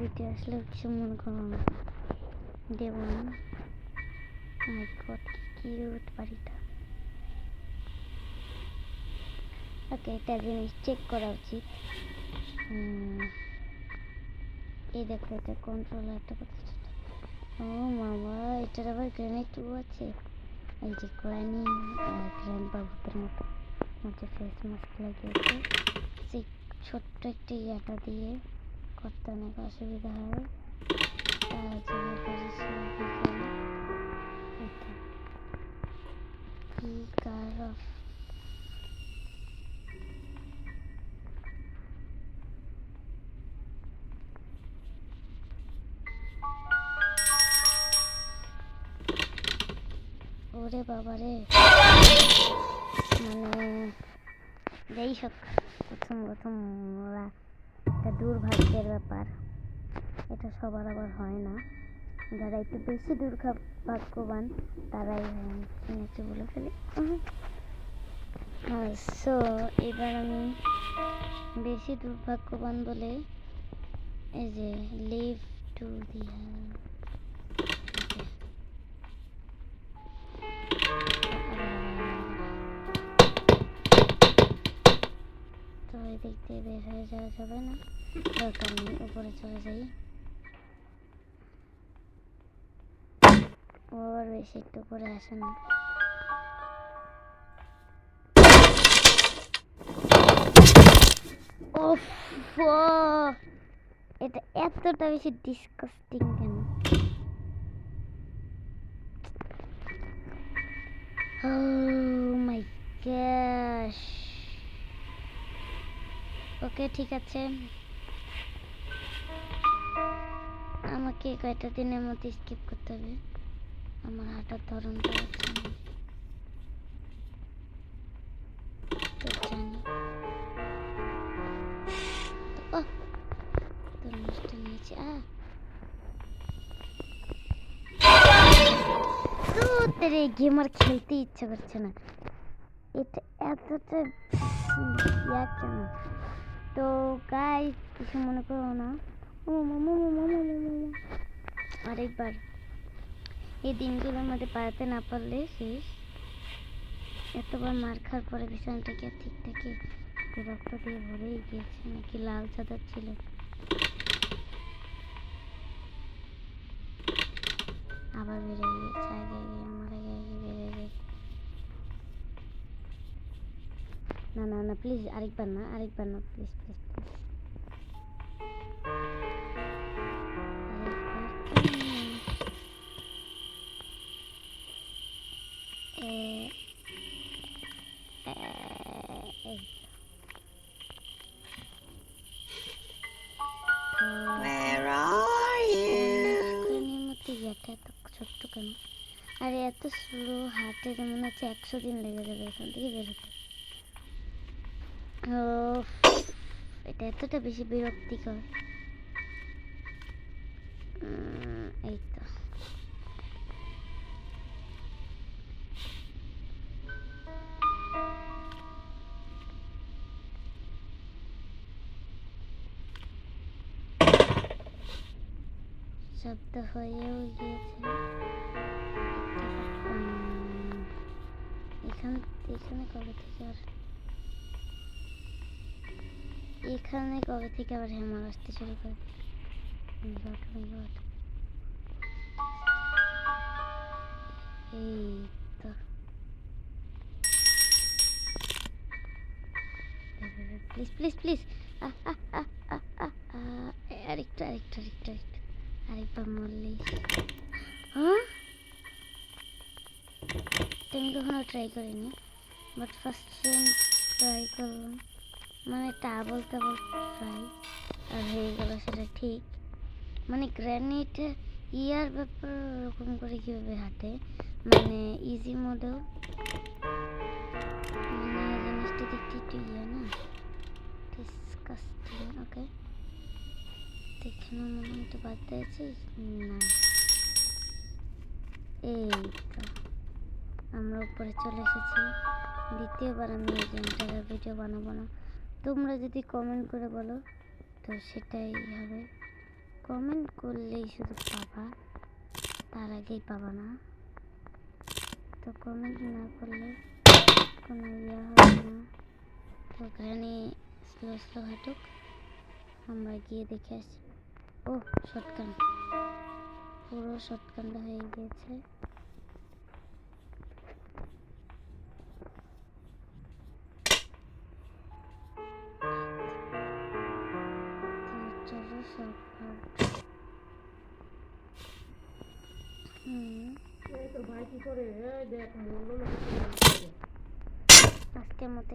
Video আসলে কিছু মনে করো না। দেবন মাই গড কিউট বাড়িটা। ওকে একটা জিনিস চেক করা উচিত। এই দেখো এটা কন্ট্রোলারটা কত ছোট। ও মামা এটার আবার গ্রেনেডও আছে। এই যে গ্র্যানি গ্র্যান্ডপা ভূতের মতো মধ্যে ফেস মাস্ক লাগিয়েছে। সেই ছোট্ট একটা ইয়াটা দিয়ে করতে অনেক অসুবিধা হয়। ওরে বাবারে, মানে যাই হোক প্রথম ওরা একটা দুর্ভাগ্যের ব্যাপার। এটা সবার আবার হয় না। যারা একটু বেশি দুর্ভাগ্যবান তারাই শুনেছে বলে ফেলি। সো এবার আমি বেশি দুর্ভাগ্যবান বলে এই যে লিভ টু দি তো এদিক দিয়ে বের হয়ে যাওয়া যাবে না, দরকার নেই, উপরে চলে যাই। ও আবার বেশি একটু করে আসে না। এটা এতটা বেশি ডিসকাস্টিং কেন? Oh my gosh. ওকে ঠিক আছে, আমাকে কয়টা দিনের মধ্যে স্কিপ করতে হবে। আমার হাঁটার ধরনটা আছে তো জানি। তোর নষ্ট নিয়েছি। তেরে গেম আর খেলতে ইচ্ছা করছে না। এটা এতটা ইয়া কেন? তো গাইস কিছু মনে করো না। আরেকবার এই দিনগুলোর মধ্যে পারতে না পারলে শেষ। এতবার মার খাওয়ার পরে বিছানাটা কি ঠিক থাকে? রক্ত দিয়ে ভরেই গিয়েছে নাকি লাল চাদর ছিল? আবার বেড়ে গিয়েছে, আগে আমার আগে বেড়ে গেছে। না না না প্লিজ আরেকবার না প্লিজ প্লিজ প্লিজ। ছোট্ট কেন? আরে এত স্লো হাঁটে মনে হচ্ছে 100 দিন লেগে যাবে এখান থেকে বেরোতে। এটা এতটা বেশি বিরক্তিকর। এই তো শব্দ হয়েও গিয়েছে। এখানে কবে থেকে আবার হ্যামার আসতে শুরু করে? এই তো প্লিজ প্লিজ প্লিজ আরেকবার মরলেই। হ্যাঁ আমি কখনো ট্রাই করিনি, বাট ফার্স্ট টাইম ট্রাই করলাম। মানে একটা আবল তাবল ট্রাই আর হয়ে গেল সেটা ঠিক। মানে গ্র্যানেট ইয়ার ব্যাপার ওরকম করে কীভাবে হাঁটে, মানে ইজি মোডেও, মানে জিনিসটা দেখতে একটু ইয়ে না, ডিসকাস্টিং। ওকে, দেখে মনে হয় তো বাদ দিয়েছি না। এই তো আমরা উপরে চলে এসেছি। দ্বিতীয়বার আমি এই গেমটার ভিডিও বানাবো না, তোমরা যদি কমেন্ট করে বলো তো সেটাই হবে। কমেন্ট করলেই শুধু পাবা, তার আগেই পাবা না। তো কমেন্ট না করলে কোনো ইয়ে হবে না। তো গ্রানি স্লো স্লো হাঁটুক, আমরা গিয়ে দেখে আসি। ও শর্টকাট, পুরো শর্টকাটটা হয়ে গিয়েছে। চলো শর্টকাট। আজকের মতো